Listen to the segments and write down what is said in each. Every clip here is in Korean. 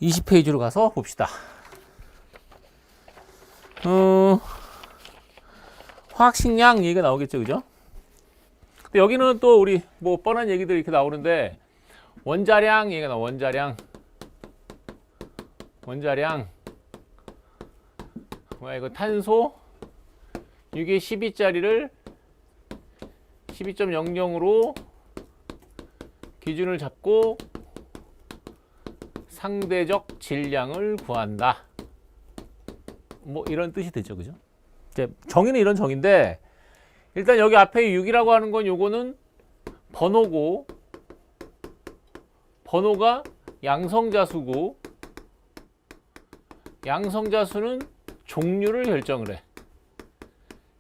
20페이지로 가서 봅시다. 화학식량 얘기가 나오겠죠, 그죠? 근데 여기는 또 우리 뭐 뻔한 얘기들이 이렇게 나오는데 원자량 얘기가 나와. 원자량. 뭐야 이거 탄소 6에 12짜리를 12.00으로 기준을 잡고 상대적 질량을 구한다. 뭐 이런 뜻이 되죠, 그죠? 이제 정의는 이런 정의인데 일단 여기 앞에 6이라고 하는 건 요거는 번호고 번호가 양성자수고 양성자수는 종류를 결정을 해.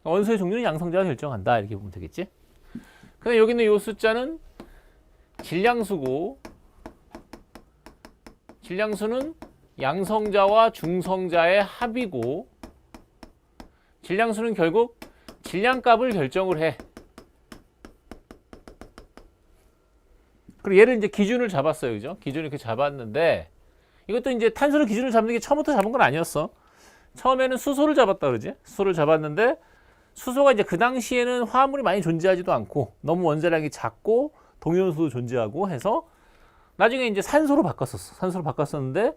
원소의 종류는 양성자가 결정한다 이렇게 보면 되겠지. 근데 여기 있는 요 숫자는 질량수고 질량수는 양성자와 중성자의 합이고 질량수는 결국 질량값을 결정을 해. 그리고 얘를 이제 기준을 잡았어요, 그죠? 기준을 이렇게 잡았는데 이것도 이제 탄소를 기준을 잡는 게 처음부터 잡은 건 아니었어. 처음에는 수소를 잡았다 그러지. 수소를 잡았는데 수소가 이제 그 당시에는 화합물이 많이 존재하지도 않고 너무 원자량이 작고 동위원소도 존재하고 해서 나중에 이제 산소로 바꿨었어. 산소로 바꿨었는데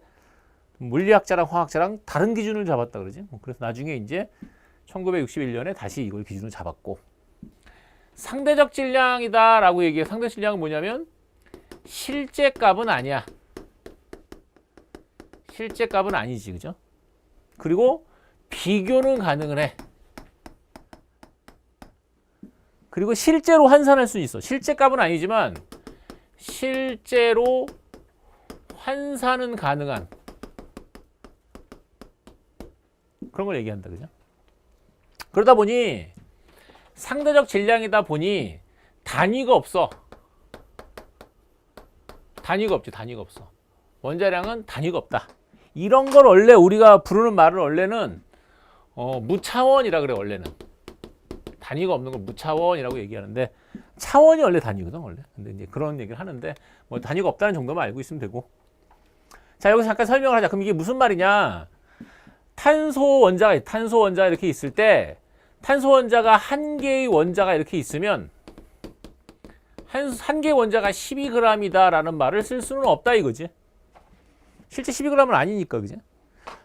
물리학자랑 화학자랑 다른 기준을 잡았다 그러지. 그래서 나중에 이제 1961년에 다시 이걸 기준으로 잡았고 상대적 질량이다라고 얘기해. 상대적 질량은 뭐냐면 실제 값은 아니야. 실제 값은 아니지, 그죠? 그리고 비교는 가능을 해. 그리고 실제로 환산할 수 있어. 실제 값은 아니지만 실제로 환산은 가능한 그런 걸 얘기한다, 그죠? 그러다 보니 상대적 질량이다 보니 단위가 없어. 단위가 없지, 단위가 없어. 원자량은 단위가 없다. 이런 걸 원래 우리가 부르는 말을 원래는 무차원이라 그래. 원래는 단위가 없는 걸 무차원이라고 얘기하는데 차원이 원래 단위거든 원래. 근데 이제 그런 얘기를 하는데 뭐 단위가 없다는 정도만 알고 있으면 되고. 자, 여기서 잠깐 설명을 하자. 그럼 이게 무슨 말이냐? 탄소 원자가 이렇게 있을 때 탄소 원자가 한 개의 원자가 이렇게 있으면 한 개의 원자가 12g이다라는 말을 쓸 수는 없다 이거지. 실제 12g은 아니니까, 그지?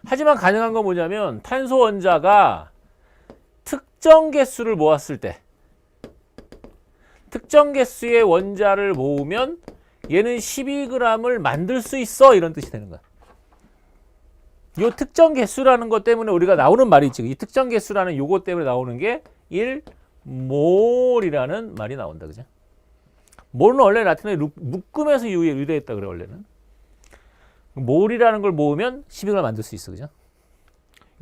하지만 가능한 건 뭐냐면 탄소 원자가 특정 개수를 모았을 때 특정 개수의 원자를 모으면 얘는 12g을 만들 수 있어 이런 뜻이 되는 거야. 이 특정 개수라는 것 때문에 우리가 나오는 말이 있지. 이 특정 개수라는 요거 때문에 나오는 게 1몰이라는 말이 나온다, 그죠? 몰은 원래 라틴어에 묶음에서 유래했다 그래. 원래는 몰이라는 걸 모으면 12g을 만들 수 있어, 그죠?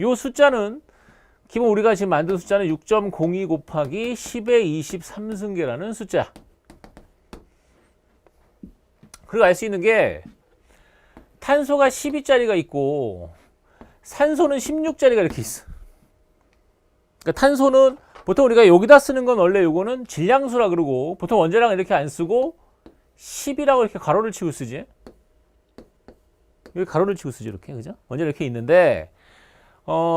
요 숫자는 기본 우리가 지금 만든 숫자는 6.02 곱하기 10의 23승계라는 숫자. 그리고 알 수 있는 게 탄소가 12짜리가 있고 산소는 16짜리가 이렇게 있어. 그러니까 탄소는 보통 우리가 여기다 쓰는 건 원래 요거는 질량수라 그러고 보통 원자량을 이렇게 안 쓰고 10이라고 이렇게 가로를 치고 쓰지. 여기 가로를 치고 쓰지 이렇게, 그죠? 원자량 이렇게 있는데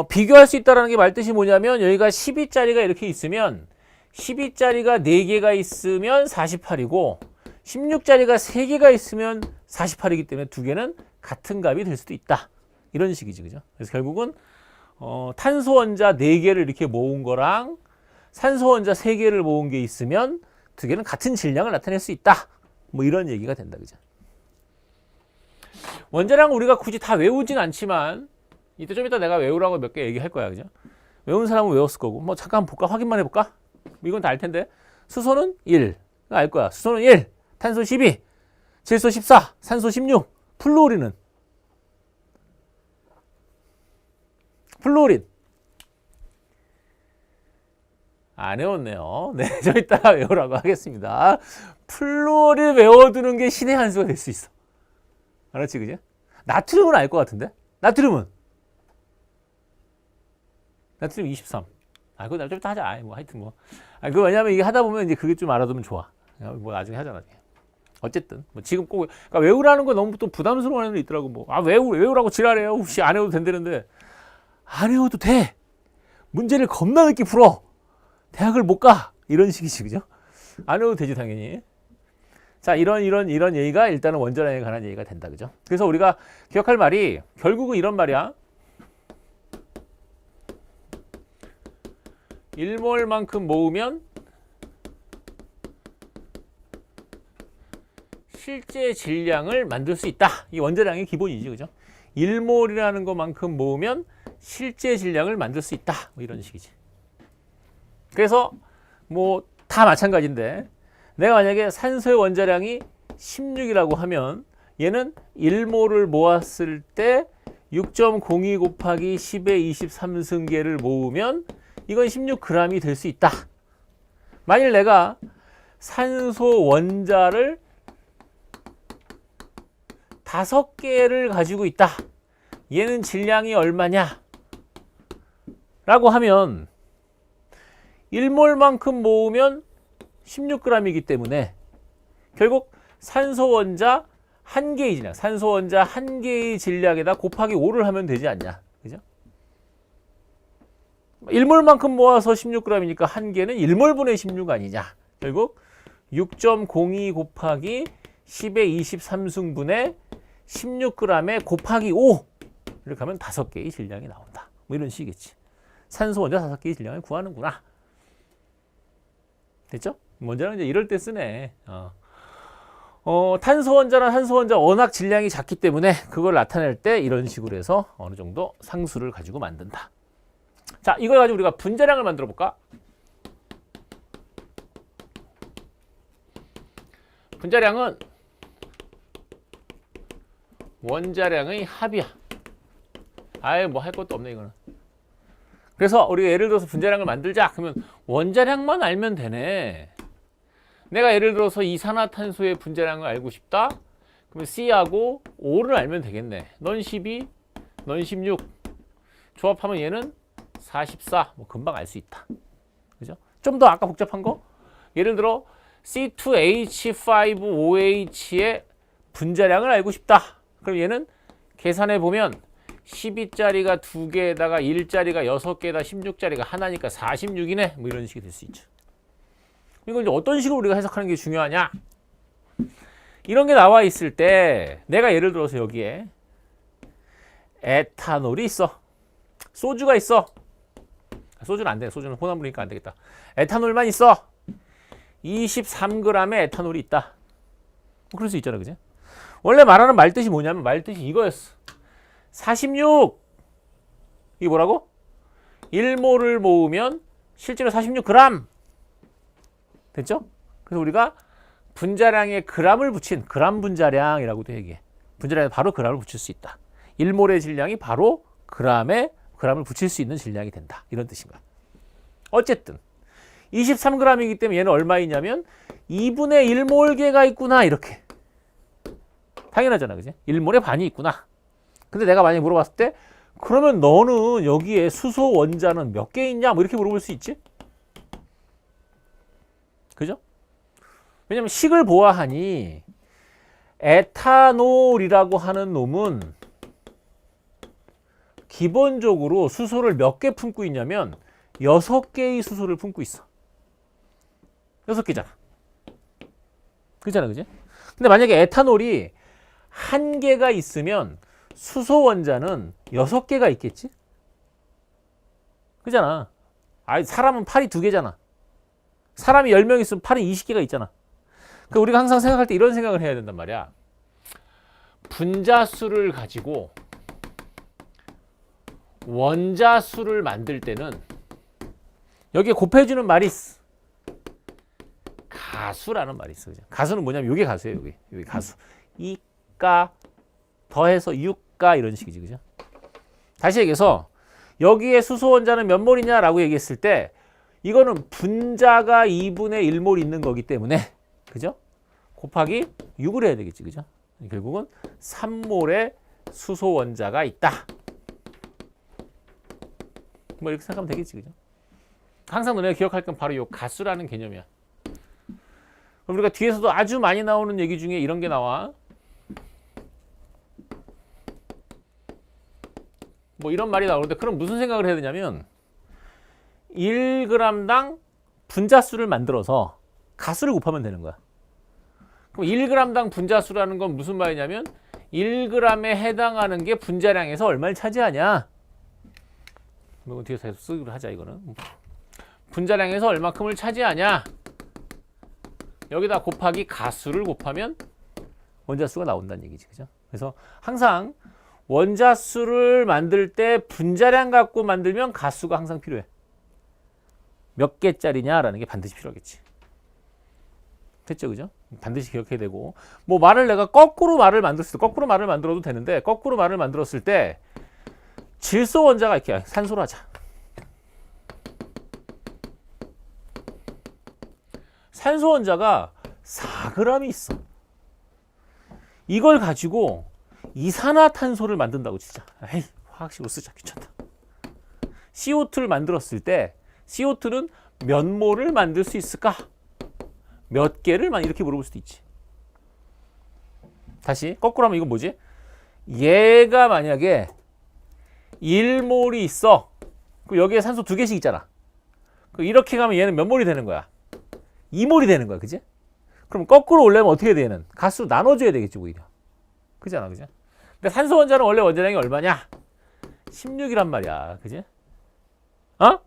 비교할 수 있다는 게 말뜻이 뭐냐면 여기가 12짜리가 이렇게 있으면 12짜리가 4개가 있으면 48이고 16짜리가 3개가 있으면 48이기 때문에 두 개는 같은 값이 될 수도 있다. 이런 식이지, 그죠? 그래서 결국은 탄소 원자 4개를 이렇게 모은 거랑 산소 원자 3개를 모은 게 있으면 두 개는 같은 질량을 나타낼 수 있다. 뭐 이런 얘기가 된다, 그죠? 원자량 우리가 굳이 다 외우진 않지만 이때 좀 이따 내가 외우라고 몇 개 얘기할 거야, 그죠? 외운 사람은 외웠을 거고. 뭐 잠깐 볼까? 확인만 해볼까? 이건 다 알 텐데. 수소는 1. 알 거야. 수소는 1. 탄소 12. 질소 14. 산소 16. 플루오린은? 플루오린. 안 외웠네요. 네, 좀 이따 외우라고 하겠습니다. 플루오린 외워두는 게 신의 한 수가 될 수 있어. 알았지, 그지? 나트륨은 알 것 같은데? 나트륨은 23. 그거 좀 이따 하자. 뭐 하여튼 뭐. 그거 왜냐면 이게 하다 보면 이제 그게 좀 알아두면 좋아. 뭐 나중에 하자, 나중에. 어쨌든 뭐 지금 꼭 그러니까 외우라는 거 너무 또 부담스러워하는 애들 있더라고. 뭐 외우라고 지랄해요. 혹시 안 해도 된다는데 안 해도 돼. 문제를 겁나 늦게 풀어. 대학을 못 가. 이런 식이지, 그죠? 안 해도 되지 당연히. 자, 이런 얘기가 일단은 원자량에 관한 얘기가 된다, 그죠? 그래서 우리가 기억할 말이 결국은 이런 말이야. 1몰만큼 모으면 실제 질량을 만들 수 있다. 이 원자량의 기본이지, 그죠? 1몰이라는 것만큼 모으면 실제 질량을 만들 수 있다. 뭐 이런 식이지. 그래서 뭐 다 마찬가지인데 내가 만약에 산소의 원자량이 16이라고 하면 얘는 1몰을 모았을 때 6.02 곱하기 10의 23승계를 모으면 이건 16g이 될 수 있다. 만일 내가 산소 원자를 5개를 가지고 있다. 얘는 질량이 얼마냐? 라고 하면 1몰만큼 모으면 16g이기 때문에 결국 산소 원자 1개의 질량, 산소 원자 1개의 질량에다 곱하기 5를 하면 되지 않냐. 그죠? 1몰만큼 모아서 16g이니까 1개는 1몰분의 16 아니냐. 결국 6.02 곱하기 10의 23승분의 16g에 곱하기 5 이렇게 하면 5개의 질량이 나온다. 뭐 이런 식이겠지. 산소 원자 5개의 질량을 구하는구나. 됐죠? 원자는 이제 이럴 때 쓰네. 탄소 원자나 산소 원자 워낙 질량이 작기 때문에 그걸 나타낼 때 이런 식으로 해서 어느 정도 상수를 가지고 만든다. 자, 이걸 가지고 우리가 분자량을 만들어 볼까? 분자량은 원자량의 합이야. 아예 뭐 할 것도 없네 이거는. 그래서 우리가 예를 들어서 분자량을 만들자. 그러면 원자량만 알면 되네. 내가 예를 들어서 이산화탄소의 분자량을 알고 싶다. 그러면 C하고 O를 알면 되겠네. 넌 12, 넌 16. 조합하면 얘는 44. 뭐 금방 알 수 있다. 그죠? 좀 더 아까 복잡한 거? 예를 들어 C2H5OH의 분자량을 알고 싶다. 그럼 얘는 계산해 보면 12짜리가 2개에다가 1짜리가 6개에다 16짜리가 하나니까 46이네. 뭐 이런 식이 될 수 있죠. 이걸 이제 어떤 식으로 우리가 해석하는 게 중요하냐? 이런 게 나와 있을 때 내가 예를 들어서 여기에 에탄올이 있어. 소주가 있어. 소주는 안 돼. 소주는 혼합물이니까 안 되겠다. 에탄올만 있어. 23g의 에탄올이 있다. 그럴 수 있잖아, 그지? 원래 말하는 말뜻이 뭐냐면 말뜻이 이거였어. 46. 이게 뭐라고? 1몰을 모으면 실제로 46g. 됐죠? 그래서 우리가 분자량에 g을 붙인 그람 분자량이라고도 얘기해. 분자량에 바로 g을 붙일 수 있다. 1몰의 질량이 바로 g을 붙일 수 있는 질량이 된다. 이런 뜻인 거야. 어쨌든 23g이기 때문에 얘는 얼마이냐면 2분의 1몰계가 있구나. 이렇게. 당연하잖아, 그지? 1몰의 반이 있구나. 근데 내가 만약에 물어봤을 때 그러면 너는 여기에 수소 원자는 몇 개 있냐? 뭐 이렇게 물어볼 수 있지? 그죠? 왜냐면 식을 보아하니 에탄올이라고 하는 놈은 기본적으로 수소를 몇 개 품고 있냐면 6개의 수소를 품고 있어. 6개잖아. 그렇잖아, 그지? 근데 만약에 에탄올이 1개가 있으면 수소 원자는 6개가 있겠지? 그잖아. 사람은 팔이 2개잖아. 사람이 10명 있으면 팔이 20개가 있잖아. 그러니까 우리가 항상 생각할 때 이런 생각을 해야 된단 말이야. 분자수를 가지고 원자수를 만들 때는 여기에 곱해주는 말이 있어. 가수라는 말이 있어. 가수는 뭐냐면 이게 가수예요. 여기 가수. 2가 더해서 6가 이런 식이지. 그죠? 다시 얘기해서 여기에 수소 원자는 몇 몰이냐라고 얘기했을 때 이거는 분자가 2분의 1몰 있는 거기 때문에 그죠? 곱하기 6을 해야 되겠지. 그죠? 결국은 3몰의 수소 원자가 있다. 뭐 이렇게 생각하면 되겠지. 그죠? 항상 너네가 기억할 건 바로 이 가수라는 개념이야. 우리가 뒤에서도 아주 많이 나오는 얘기 중에 이런 게 나와. 뭐 이런 말이 나오는데 그럼 무슨 생각을 해야 되냐면 1g당 분자수를 만들어서 가수를 곱하면 되는 거야. 그럼 1g당 분자수라는 건 무슨 말이냐면 1g에 해당하는 게 분자량에서 얼마를 차지하냐. 이거 뒤에서 계속 쓰기로 하자. 이거는 분자량에서 얼마큼을 차지하냐. 여기다 곱하기 가수를 곱하면 원자수가 나온다는 얘기지. 그죠? 그래서 항상 원자수를 만들 때 분자량 갖고 만들면 가수가 항상 필요해. 몇 개짜리냐라는 게 반드시 필요하겠지. 됐죠? 그죠? 반드시 기억해야 되고. 뭐 말을 내가 거꾸로 말을 만들었을 때, 거꾸로 말을 만들어도 되는데, 거꾸로 말을 만들었을 때 질소 원자가 이렇게 산소로 하자. 산소 원자가 4g이 있어. 이걸 가지고 이산화탄소를 만든다고 진짜. 에이, 화학식으로 쓰자. 귀찮다. CO2를 만들었을 때 CO2는 몇 몰을 만들 수 있을까? 몇 개를 이렇게 물어볼 수도 있지. 다시 거꾸로 하면 이건 뭐지? 얘가 만약에 1몰이 있어. 그럼 여기에 산소 2개씩 있잖아. 이렇게 가면 얘는 몇 몰이 되는 거야? 2몰이 되는 거야. 그지? 그럼 거꾸로 올려면 어떻게 돼? 얘는 가스로 나눠줘야 되겠지 오히려. 그잖아. 그지? 근데 산소 원자는 원래 원자량이 얼마냐? 16이란 말이야. 그지? 어?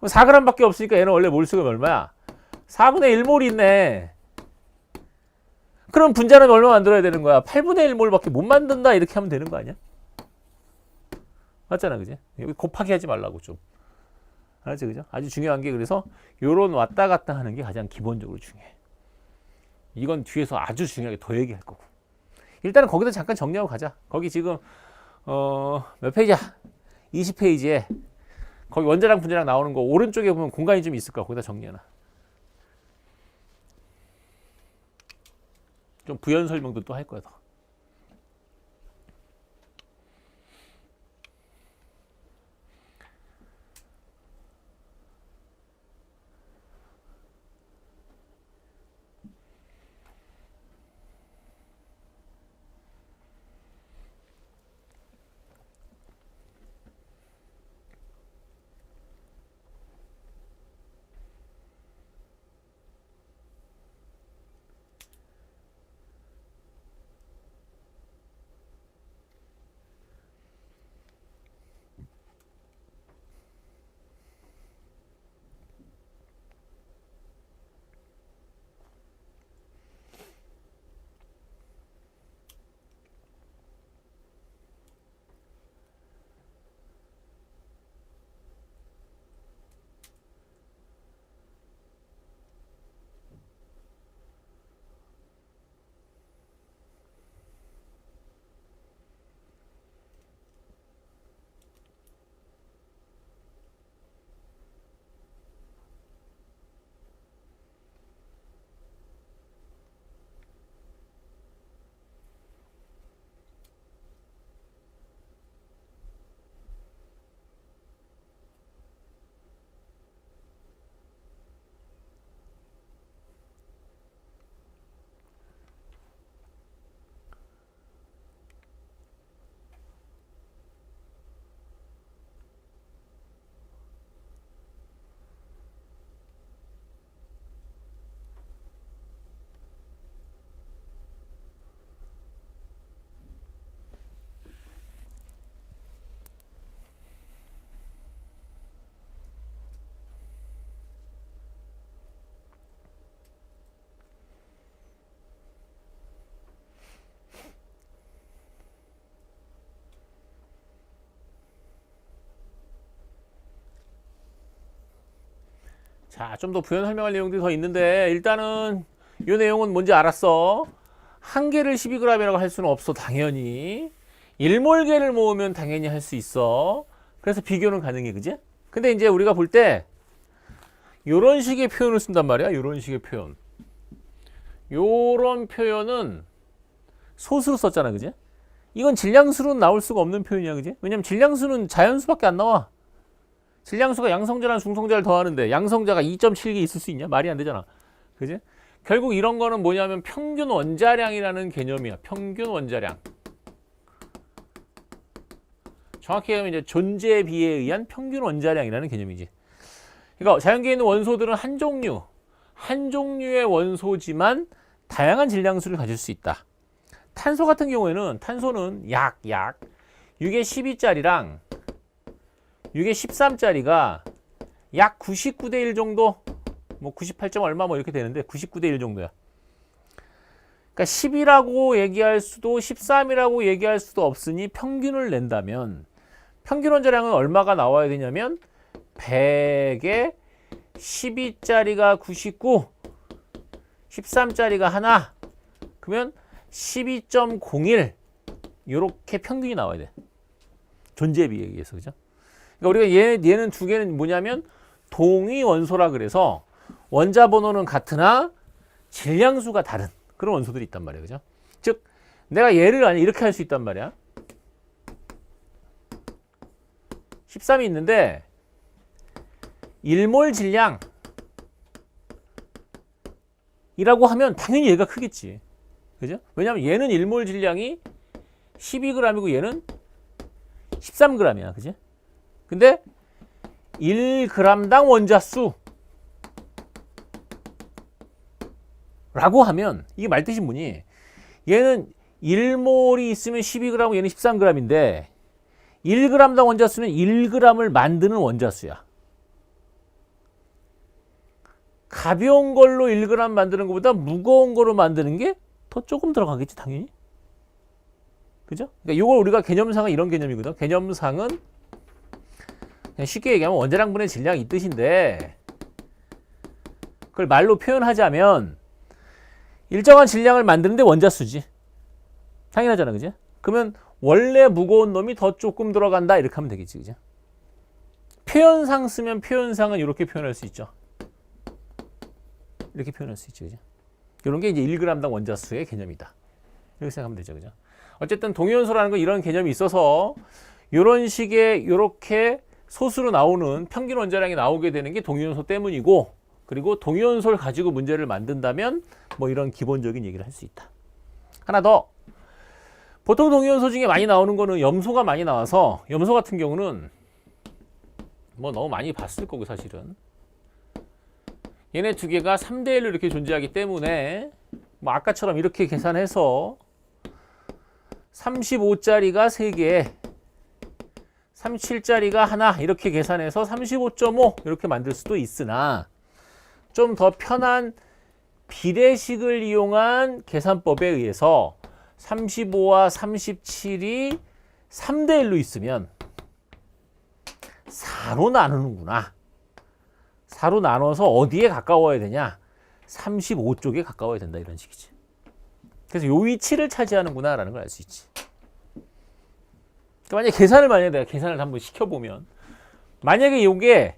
4g밖에 없으니까 얘는 원래 몰수가 얼마야? 4분의 1몰이 있네. 그럼 분자는 얼마 만들어야 되는 거야? 8분의 1몰밖에 못 만든다. 이렇게 하면 되는 거 아니야? 맞잖아. 그지? 여기 곱하기 하지 말라고 좀. 알았지? 그죠? 아주 중요한 게 그래서 요런 왔다 갔다 하는 게 가장 기본적으로 중요해. 이건 뒤에서 아주 중요하게 더 얘기할 거고. 일단은 거기다 잠깐 정리하고 가자. 거기 지금 몇 페이지야? 20페이지에 거기 원자량 분자량 나오는 거 오른쪽에 보면 공간이 좀 있을 거야. 거기다 정리해놔. 좀 부연 설명도 또 할 거야. 더. 자, 좀 더 부연 설명할 내용들이 더 있는데 일단은 이 내용은 뭔지 알았어. 한 개를 12g이라고 할 수는 없어. 당연히 1몰계를 모으면 당연히 할 수 있어. 그래서 비교는 가능해. 그지? 근데 이제 우리가 볼 때 요런 식의 표현을 쓴단 말이야. 요런 식의 표현. 요런 표현은 소수로 썼잖아. 그지? 이건 질량수로는 나올 수가 없는 표현이야. 그지? 왜냐면 질량수는 자연수밖에 안 나와. 질량수가 양성자랑 중성자를 더하는데 양성자가 2.7개 있을 수 있냐? 말이 안 되잖아. 그지? 결국 이런 거는 뭐냐면 평균 원자량이라는 개념이야. 평균 원자량. 정확히 하면 이제 존재 비에 의한 평균 원자량이라는 개념이지. 그러니까 자연계에 있는 원소들은 한 종류의 원소지만 다양한 질량수를 가질 수 있다. 탄소 같은 경우에는 탄소는 약 6의 12짜리랑 6의 13짜리가 약 99대 1 정도, 뭐 98점 얼마 뭐 이렇게 되는데 99대 1 정도야. 그러니까 10이라고 얘기할 수도 13이라고 얘기할 수도 없으니 평균을 낸다면 평균 원자량은 얼마가 나와야 되냐면 100에 12짜리가 99, 13짜리가 하나, 그러면 12.01 이렇게 평균이 나와야 돼. 존재 비에 의해서. 그죠? 그러니까 우리가 얘는 두 개는 뭐냐면 동위 원소라 그래서 원자 번호는 같으나 질량수가 다른 그런 원소들이 있단 말이에요. 그죠? 즉 내가 얘를 이렇게 할 수 있단 말이야. 13이 있는데 1몰 질량이라고 하면 당연히 얘가 크겠지. 그죠? 왜냐면 얘는 1몰 질량이 12g이고 얘는 13g이야. 그지? 근데 1g당 원자수 라고 하면 이게 말뜻이 뭐니? 얘는 1몰이 있으면 12g, 얘는 13g인데 1g당 원자수는 1g을 만드는 원자수야. 가벼운 걸로 1g 만드는 것보다 무거운 걸로 만드는 게 더 조금 들어가겠지 당연히. 그죠? 그러니까 이걸 우리가 개념상은 이런 개념이거든. 개념상은 그냥 쉽게 얘기하면 원자량분의 질량이 이 뜻인데 그걸 말로 표현하자면 일정한 질량을 만드는데 원자수지. 당연하잖아. 그지? 그러면 원래 무거운 놈이 더 조금 들어간다 이렇게 하면 되겠지. 그죠? 표현상 쓰면 표현상은 이렇게 표현할 수 있죠. 이렇게 표현할 수 있죠. 그죠? 이런 게 이제 1g당 원자수의 개념이다. 이렇게 생각하면 되죠. 그죠? 어쨌든 동위원소라는 건 이런 개념이 있어서 이런 식의 이렇게 소수로 나오는 평균 원자량이 나오게 되는 게 동위원소 때문이고, 그리고 동위원소를 가지고 문제를 만든다면 뭐 이런 기본적인 얘기를 할 수 있다. 하나 더. 보통 동위원소 중에 많이 나오는 거는 염소가 많이 나와서 염소 같은 경우는 뭐 너무 많이 봤을 거고 사실은 얘네 두 개가 3대 1로 이렇게 존재하기 때문에 뭐 아까처럼 이렇게 계산해서 35짜리가 3개, 37짜리가 하나 이렇게 계산해서 35.5 이렇게 만들 수도 있으나 좀 더 편한 비례식을 이용한 계산법에 의해서 35와 37이 3대 1로 있으면 4로 나누는구나. 4로 나눠서 어디에 가까워야 되냐? 35쪽에 가까워야 된다 이런 식이지. 그래서 요 위치를 차지하는구나 라는 걸 알 수 있지. 그러니까 만약에 내가 계산을 한번 시켜보면 만약에 요게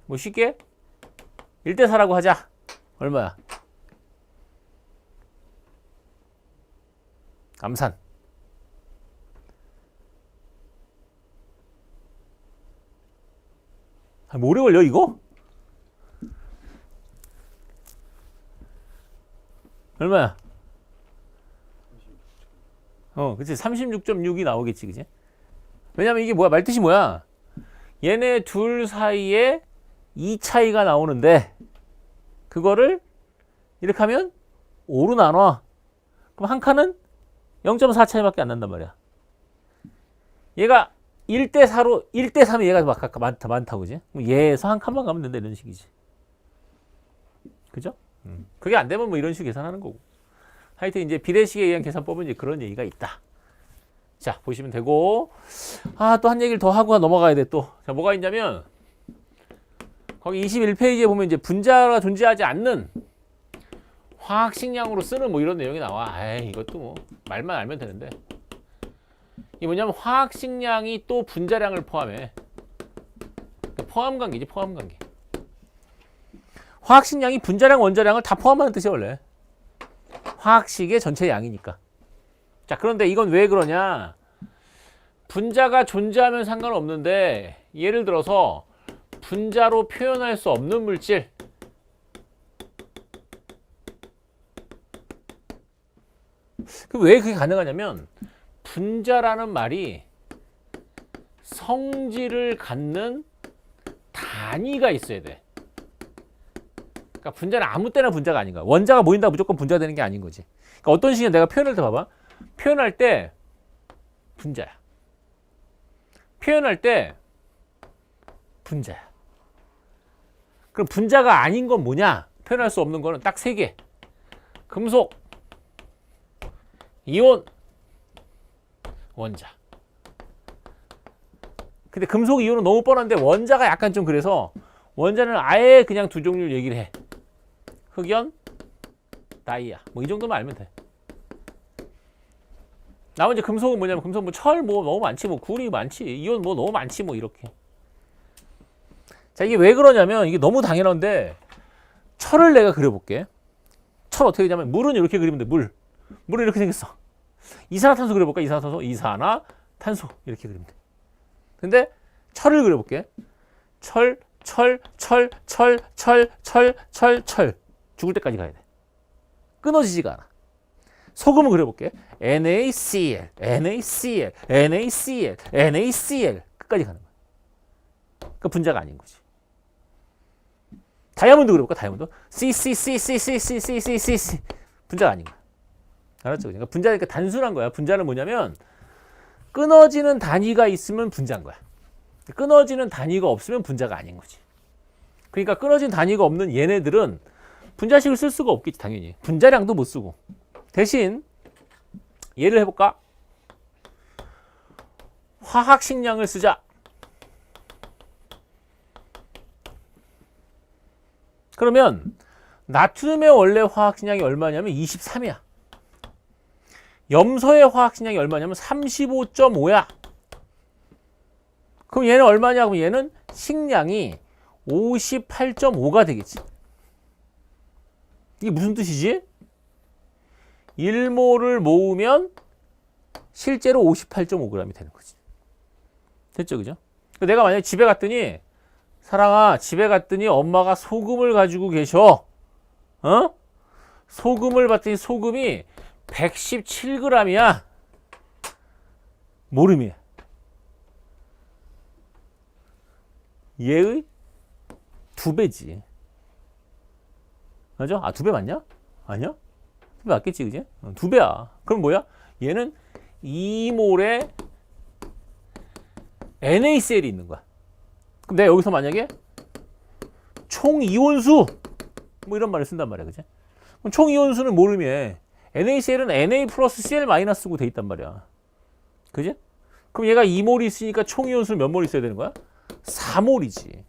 뭐 쉽게 1대4라고 하자. 얼마야? 암산. 뭐 오래 걸려 이거? 얼마야? 그치. 36.6이 나오겠지, 그치? 왜냐면 이게 뭐야? 말뜻이 뭐야? 얘네 둘 사이에 2 차이가 나오는데, 그거를 이렇게 하면 5로 나눠. 그럼 한 칸은 0.4 차이밖에 안 난단 말이야. 얘가 1대4로, 1대3이 얘가 많다고, 그지? 얘에서 한 칸만 가면 된다, 이런 식이지. 그죠? 그게 안 되면 뭐 이런 식으로 계산하는 거고. 하여튼 이제 비례식에 의한 계산법은 이제 그런 얘기가 있다. 자, 보시면 되고. 또 한 얘기를 더 하고 넘어가야 돼, 또. 자, 뭐가 있냐면, 거기 21페이지에 보면 이제 분자가 존재하지 않는 화학식량으로 쓰는 뭐 이런 내용이 나와. 이것도 뭐 말만 알면 되는데. 이게 뭐냐면 화학식량이 또 분자량을 포함해. 포함관계지, 포함관계. 화학식량이 분자량, 원자량을 다 포함하는 뜻이야, 원래. 화학식의 전체 양이니까. 자, 그런데 이건 왜 그러냐? 분자가 존재하면 상관없는데, 예를 들어서 분자로 표현할 수 없는 물질, 왜 그게 가능하냐면 분자라는 말이 성질을 갖는 단위가 있어야 돼. 그러니까 분자는 아무 때나 분자가 아닌 거야. 원자가 모인다고 무조건 분자 되는 게 아닌 거지. 그러니까 어떤 식이냐, 내가 표현할 때 봐봐. 표현할 때 분자야. 표현할 때 분자야. 그럼 분자가 아닌 건 뭐냐? 표현할 수 없는 거는 딱 세 개. 금속, 이온, 원자. 근데 금속, 이온은 너무 뻔한데 원자가 약간 좀 그래서 원자는 아예 그냥 두 종류를 얘기를 해. 흑연, 다이아. 뭐 이 정도만 알면 돼. 나머지 금속은 뭐냐면 금속 뭐 철 뭐 너무 많지, 뭐 구리 많지, 이온 뭐 너무 많지, 뭐 이렇게. 자, 이게 왜 그러냐면 이게 너무 당연한데 철을 내가 그려볼게. 철 어떻게 그리냐면 물은 이렇게 그리면 돼. 물은 이렇게 생겼어. 이산화탄소 그려볼까? 이산화탄소 이렇게 그리면 돼. 근데 철을 그려볼게. 철 죽을 때까지 가야 돼. 끊어지지가 않아. 소금을 그려볼게. NaCl 끝까지 가는 거야. 그 분자가 아닌 거지. 다이아몬드 그려볼까? 다이아몬드 C 분자가 아닌 거야. 알았죠? 그러니까 분자니까 단순한 거야. 분자는 뭐냐면 끊어지는 단위가 있으면 분자인 거야. 끊어지는 단위가 없으면 분자가 아닌 거지. 그러니까 끊어진 단위가 없는 얘네들은 분자식을 쓸 수가 없겠지, 당연히. 분자량도 못 쓰고. 대신 예를 해볼까? 화학식량을 쓰자. 그러면 나트륨의 원래 화학식량이 얼마냐면 23이야. 염소의 화학식량이 얼마냐면 35.5야. 그럼 얘는 얼마냐? 그럼 얘는 식량이 58.5가 되겠지. 이게 무슨 뜻이지? 1몰을 모으면 실제로 58.5g이 되는 거지. 됐죠, 그죠? 내가 만약에 집에 갔더니, 사랑아, 집에 갔더니 엄마가 소금을 가지고 계셔. 어? 소금을 봤더니 소금이 117g이야. 모름이야. 얘의 2배지. 맞아? 아, 2배 맞냐? 아니야? 2배 맞겠지, 그지? 2배야. 그럼 뭐야? 얘는 2몰에 NaCl이 있는 거야. 그럼 내가 여기서 만약에 총 이온수 뭐 이런 말을 쓴단 말이야, 그지? 그럼 총 이온수는 모름이에 NaCl은 Na 플러스 Cl 마이너스고 돼 있단 말이야. 그지? 그럼 얘가 2몰이 있으니까 총 이온수는 몇 몰 있어야 되는 거야? 4몰이지.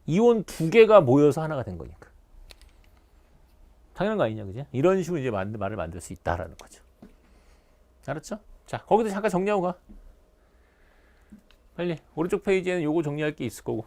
이온 2개가 모여서 하나가 된 거니까. 당연한 거 아니냐, 그지? 이런 식으로 이제 말을 만들 수 있다라는 거죠. 알았죠? 자, 거기도 잠깐 정리하고 가. 빨리. 오른쪽 페이지에는 요거 정리할 게 있을 거고.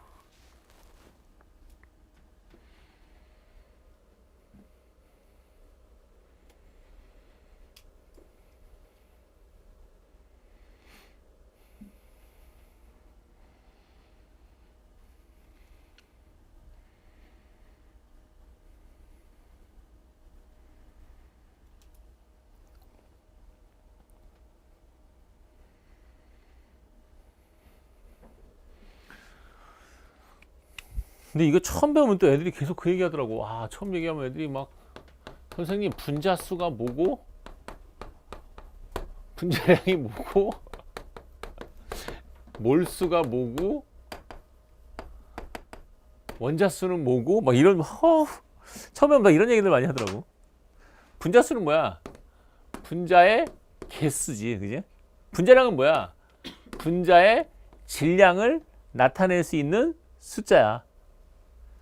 근데 이거 처음 배우면 또 애들이 계속 그 얘기 하더라고. 아, 처음 얘기하면 애들이 막, 선생님, 분자수가 뭐고? 분자량이 뭐고? 몰수가 뭐고? 원자수는 뭐고? 막 이런, 처음에 막 이런 얘기들 많이 하더라고. 분자수는 뭐야? 분자의 개수지, 그지? 분자량은 뭐야? 분자의 질량을 나타낼 수 있는 숫자야.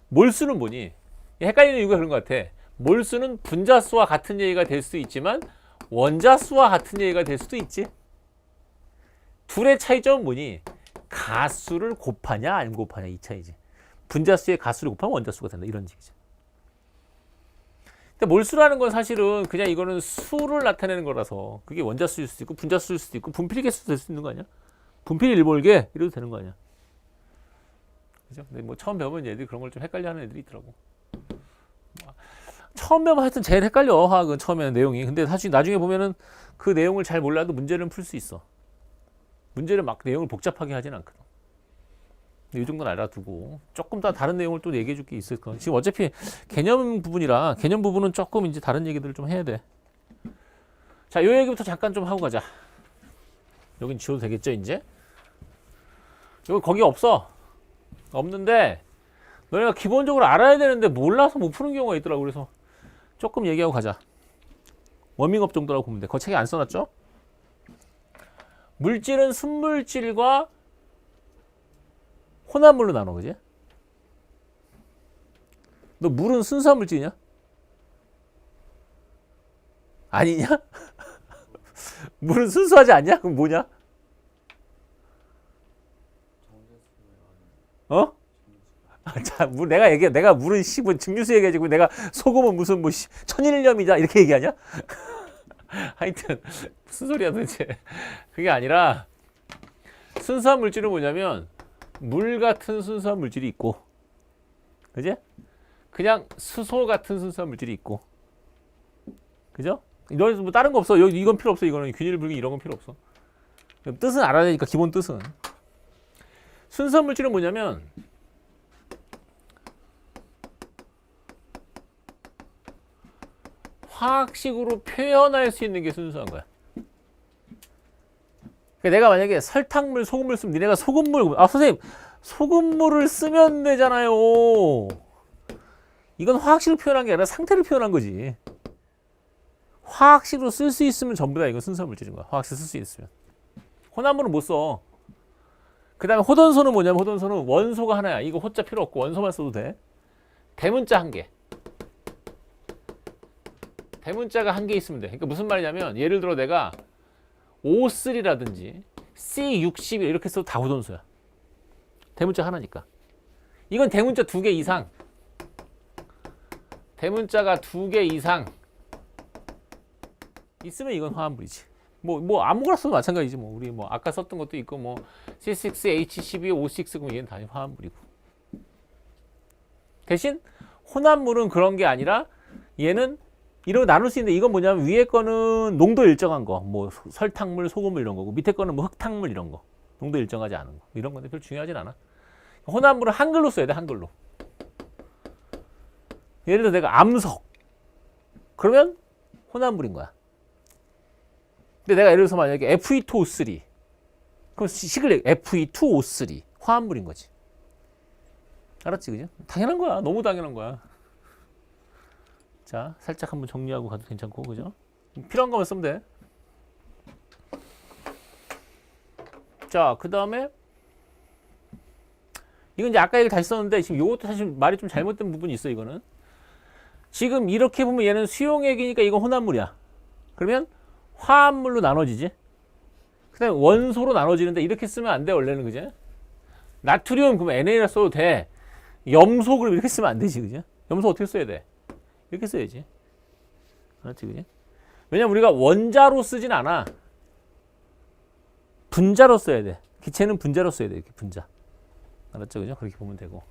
몰수는 뭐니? 헷갈리는 이유가 그런 것 같아. 몰수는 분자수와 같은 얘기가 될 수 있지만 원자수와 같은 얘기가 될 수도 있지. 둘의 차이점은 뭐니? 가수를 곱하냐 안 곱하냐 이 차이지. 분자수의 가수를 곱하면 원자수가 된다 이런 얘기죠. 근데 몰수라는 건 사실은 그냥 이거는 수를 나타내는 거라서 그게 원자수일 수도 있고 분자수일 수도 있고 분필 개수도 될 수 있는 거 아니야? 분필 1몰개 이래도 되는 거 아니야? 그죠? 근데 뭐 처음 배우면 애들이 그런 걸 좀 헷갈려하는 애들이 있더라고. 처음 배우면 하여튼 제일 헷갈려. 화학은 처음에는 내용이. 근데 사실 나중에 보면은 그 내용을 잘 몰라도 문제는 풀 수 있어. 문제를 막 내용을 복잡하게 하진 않거든. 이 정도는 알아두고 조금 더 다른 내용을 또 얘기해 줄 게 있을 거야. 지금 어차피 개념 부분이라 개념 부분은 조금 이제 다른 얘기들을 좀 해야 돼. 자, 요 얘기부터 잠깐 좀 하고 가자. 여긴 지워도 되겠죠, 이제? 여기 거기 없어. 없는데 너네가 기본적으로 알아야 되는데 몰라서 못 푸는 경우가 있더라고. 그래서 조금 얘기하고 가자. 워밍업 정도라고 보면 돼. 거 책에 안 써놨죠? 물질은 순물질과 혼합물로 나눠, 그지? 너 물은 순수한 물질이냐? 아니냐? 물은 순수하지 않냐? 그럼 뭐냐? 어? 자, 내가 물은 뭐 증류수 얘기해가지고 내가 소금은 무슨 뭐 천일염이자 이렇게 얘기하냐? 하여튼 무슨 소리야 도대체. 그게 아니라 순수한 물질은 뭐냐면 물 같은 순수한 물질이 있고, 그지? 그냥 수소 같은 순수한 물질이 있고, 그죠? 너는 뭐 다른 거 없어. 여기 이건 필요 없어. 이거는 균일 불균 이런 건 필요 없어. 뜻은 알아야 되니까 기본 뜻은. 순수한 물질은 뭐냐면 화학식으로 표현할 수 있는 게 순수한 거야. 그러니까 내가 만약에 설탕물, 소금물 쓰면 니네가 소금물, 아 선생님 소금물을 쓰면 되잖아요. 이건 화학식으로 표현한 게 아니라 상태를 표현한 거지. 화학식으로 쓸 수 있으면 전부 다 이건 순수한 물질인 거야. 화학식 쓸 수 있으면. 혼합물은 못 써. 그 다음에 호던소는 뭐냐면 호던소는 원소가 하나야. 이거 호자 필요 없고 원소만 써도 돼. 대문자 한 개. 대문자가 한 개 있으면 돼. 그러니까 무슨 말이냐면 예를 들어 내가 O3라든지 C61 이렇게 써도 다 호던소야. 대문자 하나니까. 이건 대문자 두 개 이상. 대문자가 두 개 이상 있으면 이건 화합물이지. 뭐 아무거나 써도 마찬가지지. 뭐 우리 뭐 아까 썼던 것도 있고 뭐 C6H12O6 그럼 얘는 다 화합물이고. 대신 혼합물은 그런 게 아니라 얘는 이런 거 나눌 수 있는데 이건 뭐냐면 위에 거는 농도 일정한 거, 뭐 설탕물, 소금물 이런 거고 밑에 거는 뭐 흙탕물 이런 거, 농도 일정하지 않은 거 이런 건데 별로 중요하진 않아. 혼합물은 한글로 써야 돼. 한글로. 예를 들어 내가 암석 그러면 혼합물인 거야. 근데 내가 예를 들어서 만약에 Fe2O3 그럼 식을 Fe2O3 화합물인 거지. 알았지, 그죠? 당연한 거야. 너무 당연한 거야. 자, 살짝 한번 정리하고 가도 괜찮고, 그죠? 필요한 거만 쓰면 돼. 자, 그 다음에 이건 이제 아까 얘기 다시 썼는데 지금 이것도 사실 말이 좀 잘못된 부분이 있어. 이거는 지금 이렇게 보면 얘는 수용액이니까 이건 혼합물이야. 그러면 화합물로 나눠지지. 그 다음에 원소로 나눠지는데 이렇게 쓰면 안 돼. 원래는, 그죠? 나트륨 그러면 Na라 써도 돼. 염소 그럼 이렇게 쓰면 안 되지, 그죠? 염소 어떻게 써야 돼? 이렇게 써야지. 알았지, 그지? 왜냐면 우리가 원자로 쓰진 않아. 분자로 써야 돼. 기체는 분자로 써야 돼. 이렇게 분자. 알았죠, 그죠? 그렇게 보면 되고.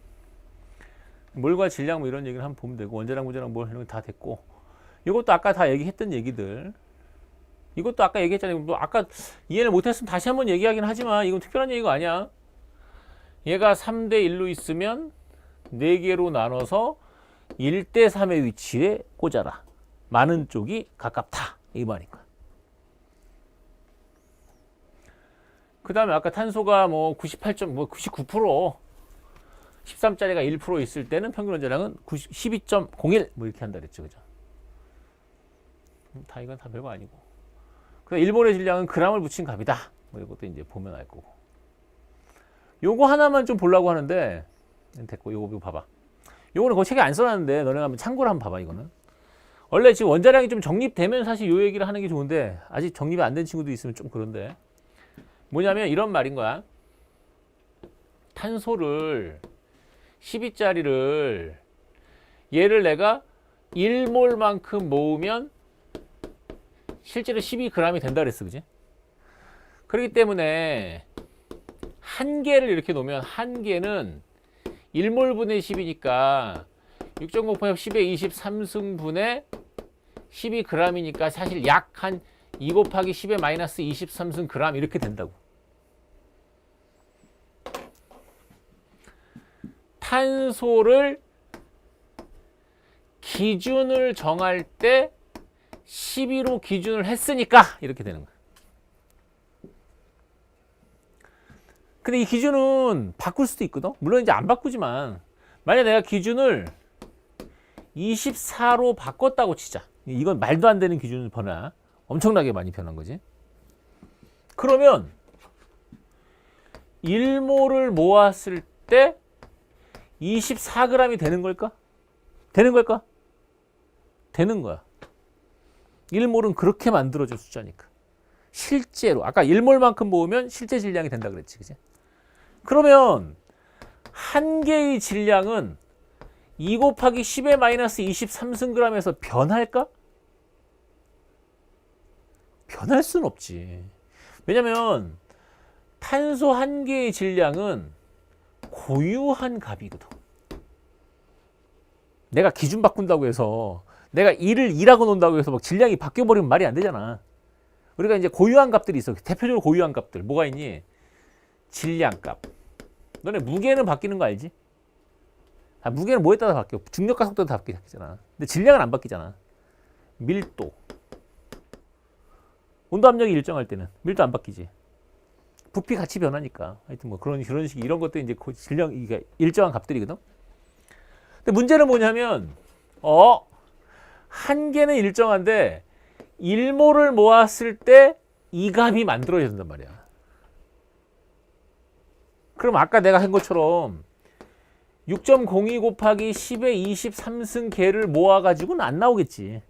몰과 질량 뭐 이런 얘기를 한번 보면 되고 원자량, 무자량, 몰 이런 거 다 됐고. 이것도 아까 다 얘기했던 얘기들. 이것도 아까 얘기했잖아요. 뭐 아까 이해를 못했으면 다시 한번 얘기하긴 하지만 이건 특별한 얘기가 아니야. 얘가 3대 1로 있으면 4개로 나눠서 1대 3의 위치에 꽂아라. 많은 쪽이 가깝다. 이 말인 거야. 그 다음에 아까 탄소가 뭐 99% 13짜리가 1% 있을 때는 평균 원자량은 12.01 뭐 이렇게 한다 그랬죠, 그죠? 다 이건 다 별거 아니고. 그래서 일본의 질량은 g을 붙인 값이다. 뭐 이것도 이제 보면 알 거고. 요거 하나만 좀 보려고 하는데 됐고 요거 봐봐. 요거는 그 책에 안 써놨는데 너네가 한번 참고를 한번 봐봐. 이거는 원래 지금 원자량이 좀 정립되면 사실 요 얘기를 하는 게 좋은데 아직 정립이 안 된 친구도 있으면 좀 그런데 뭐냐면 이런 말인 거야. 탄소를 12짜리를 얘를 내가 1몰만큼 모으면 실제로 12g이 된다 그랬어, 그지? 그렇기 때문에 한 개를 이렇게 놓으면 한 개는 1몰분의 10이니까 6.0 곱하기 10의 23승분의 12g이니까 사실 약 한 2 곱하기 10의 마이너스 23승 g 이렇게 된다고. 탄소를 기준을 정할 때 12로 기준을 했으니까 이렇게 되는 거야. 근데 이 기준은 바꿀 수도 있거든. 물론 이제 안 바꾸지만 만약 내가 기준을 24로 바꿨다고 치자. 이건 말도 안 되는 기준을 변화. 엄청나게 많이 변한 거지. 그러면 1몰을 모았을 때 24g이 되는 걸까? 되는 걸까? 되는 거야. 1몰은 그렇게 만들어줄 숫자니까. 실제로 아까 1몰만큼 모으면 실제 질량이 된다 그랬지, 그지? 그러면 한 개의 질량은 2 곱하기 10의 마이너스 23승g에서 변할까? 변할 수는 없지. 왜냐면 탄소 한 개의 질량은 고유한 값이거든. 내가 기준 바꾼다고 해서 내가 1을 2라고 놓는다고 해서 막 질량이 바뀌어버리면 말이 안 되잖아. 우리가 이제 고유한 값들이 있어. 대표적으로 고유한 값들 뭐가 있니? 질량값. 너네 무게는 바뀌는 거 알지? 무게는 뭐에 따라 바뀌어? 중력과 속도도 다 바뀌잖아. 근데 질량은 안 바뀌잖아. 밀도. 온도 압력이 일정할 때는 밀도 안 바뀌지. 부피 같이 변하니까. 하여튼 뭐 그런 식 이런 것도 이제 질량 이게 일정한 값들이거든. 근데 문제는 뭐냐면 한 개는 일정한데 1몰을 모았을 때 이 값이 만들어져야 된단 말이야. 그럼 아까 내가 한 것처럼 6.02 곱하기 10의 23승 개를 모아가지고는 안 나오겠지.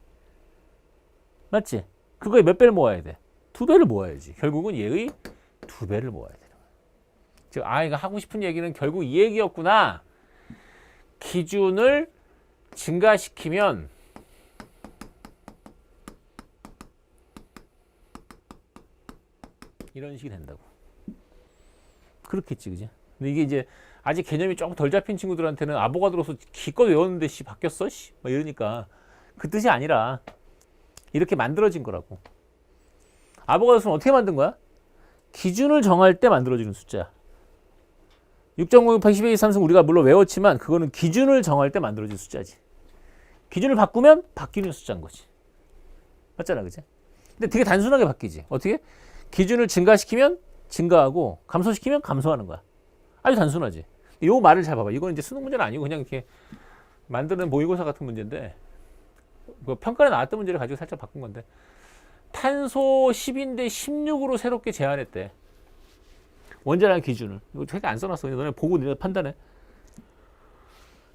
맞지? 그거에 몇 배를 모아야 돼? 2배를 모아야지. 결국은 얘의 2배를 모아야 되는 거야. 즉, 이거 하고 싶은 얘기는 결국 이 얘기였구나. 기준을 증가시키면 이런 식이 된다고. 그렇겠지, 그지? 근데 이게 이제 아직 개념이 조금 덜 잡힌 친구들한테는 아보가드로서 기껏 외웠는데 바뀌었어? 막 이러니까 그 뜻이 아니라 이렇게 만들어진 거라고. 아보가드로는 어떻게 만든 거야? 기준을 정할 때 만들어지는 숫자야. 6.0 곱하기 10의 23승 우리가 물론 외웠지만 그거는 기준을 정할 때 만들어진 숫자지. 기준을 바꾸면 바뀌는 숫자인 거지. 맞잖아, 그지? 근데 되게 단순하게 바뀌지. 어떻게? 기준을 증가시키면 증가하고 감소시키면 감소하는 거야. 아주 단순하지. 이 말을 잘 봐봐. 이건 이제 수능 문제는 아니고 그냥 이렇게 만드는 모의고사 같은 문제인데 평가에 나왔던 문제를 가지고 살짝 바꾼 건데 탄소 10인데 16으로 새롭게 제한했대. 원자량 기준을. 이거 되게 안 써놨어. 너네 보고 너네 판단해.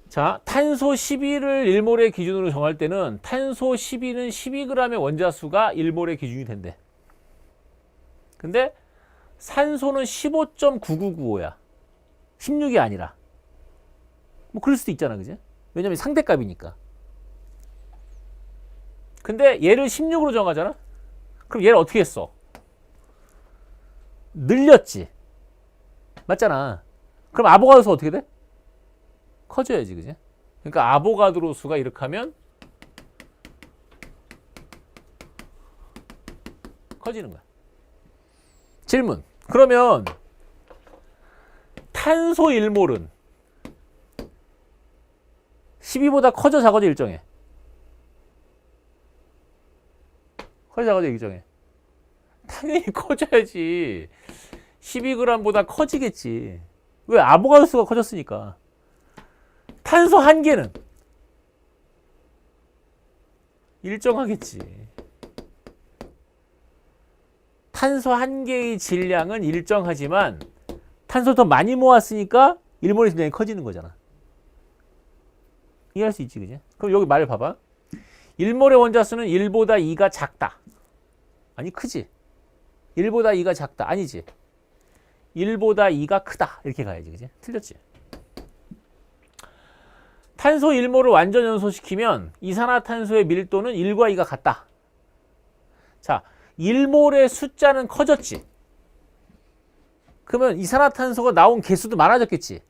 자, 탄소 12를 1몰의 기준으로 정할 때는 탄소 12는 12g의 원자수가 1몰의 기준이 된대. 근데 산소는 15.9995야. 16이 아니라. 뭐 그럴 수도 있잖아, 그지? 왜냐면 상대값이니까. 근데 얘를 16으로 정하잖아? 그럼 얘를 어떻게 했어? 늘렸지. 맞잖아. 그럼 아보가드로 수 어떻게 돼? 커져야지, 그지? 그러니까 아보가드로 수가 이렇게 하면 커지는 거야. 질문. 그러면 탄소 1몰은 12보다 커져 작아져 일정해? 커져 작아져 일정해? 당연히 커져야지. 12g보다 커지겠지. 왜? 아보가드로 수가 커졌으니까. 탄소 한 개는 일정하겠지. 탄소 한 개의 질량은 일정하지만 탄소 더 많이 모았으니까 1몰의 질량이 커지는 거잖아. 이해할 수 있지, 그지? 그럼 여기 말 봐봐. 1몰의 원자수는 1보다 2가 작다. 아니, 크지? 1보다 2가 작다. 아니지? 1보다 2가 크다. 이렇게 가야지, 그지? 틀렸지? 탄소 1몰을 완전 연소시키면 이산화탄소의 밀도는 1과 2가 같다. 자, 1몰의 숫자는 커졌지. 그러면 이산화탄소가 나온 개수도 많아졌겠지.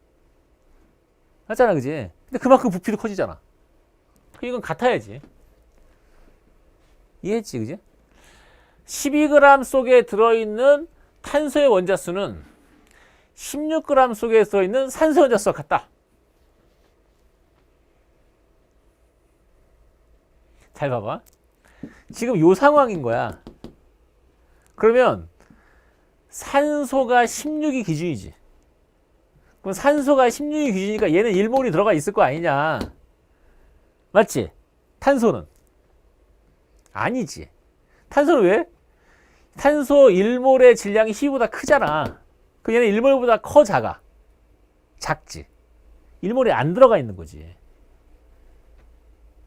맞잖아, 그지? 근데 그만큼 부피도 커지잖아. 이건 같아야지. 이해했지, 그지? 12g 속에 들어있는 탄소의 원자수는 16g 속에 들어있는 산소의 원자수와 같다. 잘 봐봐. 지금 요 상황인 거야. 그러면 산소가 16이 기준이지. 그럼 산소가 16이 기준이니까 얘는 1몰이 들어가 있을 거 아니냐. 맞지? 탄소는 아니지. 탄소는 왜? 탄소 1몰의 질량이 12보다 크잖아. 그 얘는 1몰보다 커, 작아? 작지. 1몰이 안 들어가 있는 거지.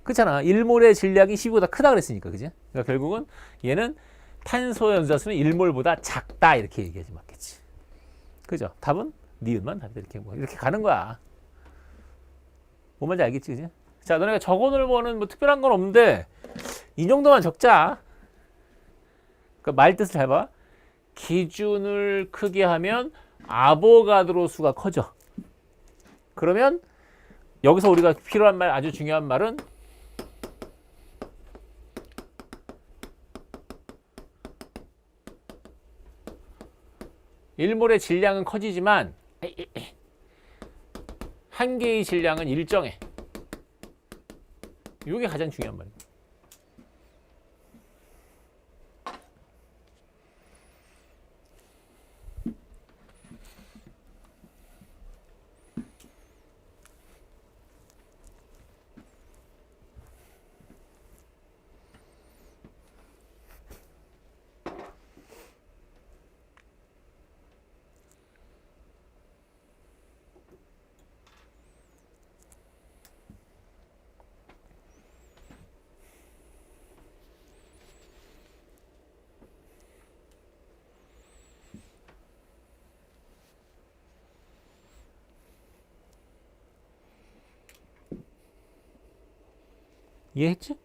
그렇잖아. 1몰의 질량이 12보다 크다 그랬으니까, 그지? 그러니까 결국은 얘는 탄소의 원자수는 1몰보다 작다 이렇게 얘기하지 맞겠지. 그죠? 답은 니은만 답이다. 이렇게 가는 거야. 뭔 말인지 알겠지, 그지? 자, 너네가 적어놓을 거는 뭐 특별한 건 없는데 이 정도만 적자. 그 말 뜻을 잘 봐. 기준을 크게 하면 아보가드로 수가 커져. 그러면 여기서 우리가 필요한 말, 아주 중요한 말은 1몰의 질량은 커지지만 한 개의 질량은 일정해. 이게 가장 중요한 말이에요. 이해했지?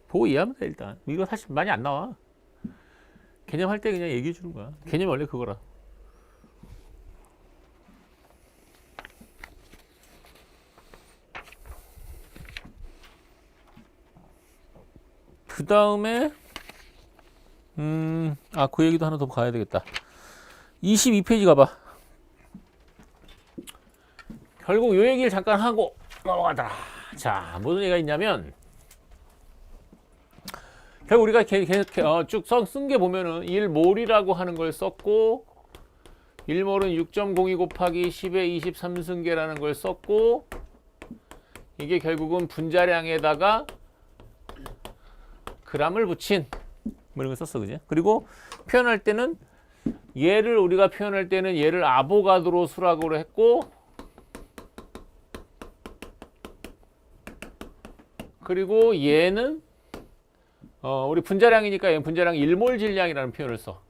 보고 이해하면 돼. 일단 이거 사실 많이 안 나와. 개념 할 때 그냥 얘기해 주는 거야. 개념이 원래 그거라. 그 다음에 그 얘기도 하나 더 가야 되겠다. 22페이지 가봐. 결국 요 얘기를 잠깐 하고 넘어가더라. 자, 무슨 얘기가 있냐면 결국 우리가 쭉 쓴 게 보면은 1몰이라고 하는 걸 썼고 1몰은 6.02 곱하기 10의 23승계라는 걸 썼고 이게 결국은 분자량에다가 g을 붙인 뭐 이런 걸 썼어, 그지? 그리고 표현할 때는 얘를 우리가 표현할 때는 얘를 아보가드로 수라고 했고 그리고 얘는 우리 분자량이니까 얘는 분자량 1몰 질량이라는 표현을 써.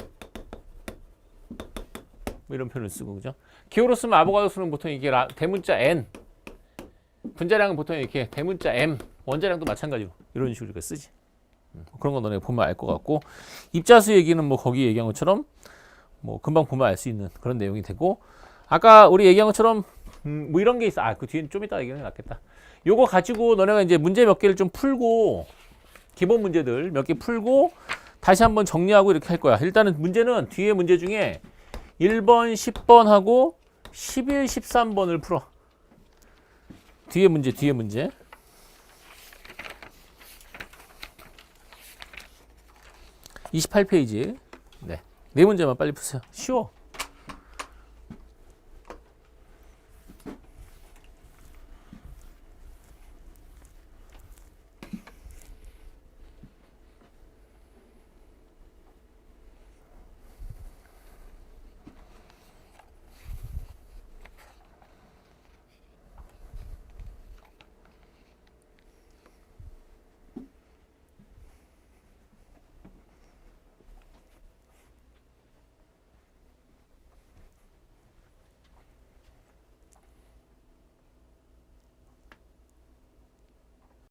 뭐 이런 표현을 쓰고, 그죠? 기호로 쓰면 아보가드로 쓰는 보통 이게 대문자 n, 분자량은 보통 이렇게 대문자 m, 원자량도 마찬가지로 이런 식으로 쓰지. 그런 거 너네 보면 알 것 같고 입자수 얘기는 뭐 거기 얘기한 것처럼 뭐 금방 보면 알 수 있는 그런 내용이 되고 아까 우리 얘기한 것처럼 뭐 이런 게 있어. 그 뒤엔 좀 이따 얘기하는 게 낫겠다. 요거 가지고 너네가 이제 문제 몇 개를 좀 풀고 기본 문제들 몇 개 풀고 다시 한번 정리하고 이렇게 할 거야. 일단은 문제는 뒤에 문제 중에 1번, 10번 하고 11, 13번을 풀어. 뒤에 문제. (28페이지) 네 문제만 빨리 푸세요. 쉬워.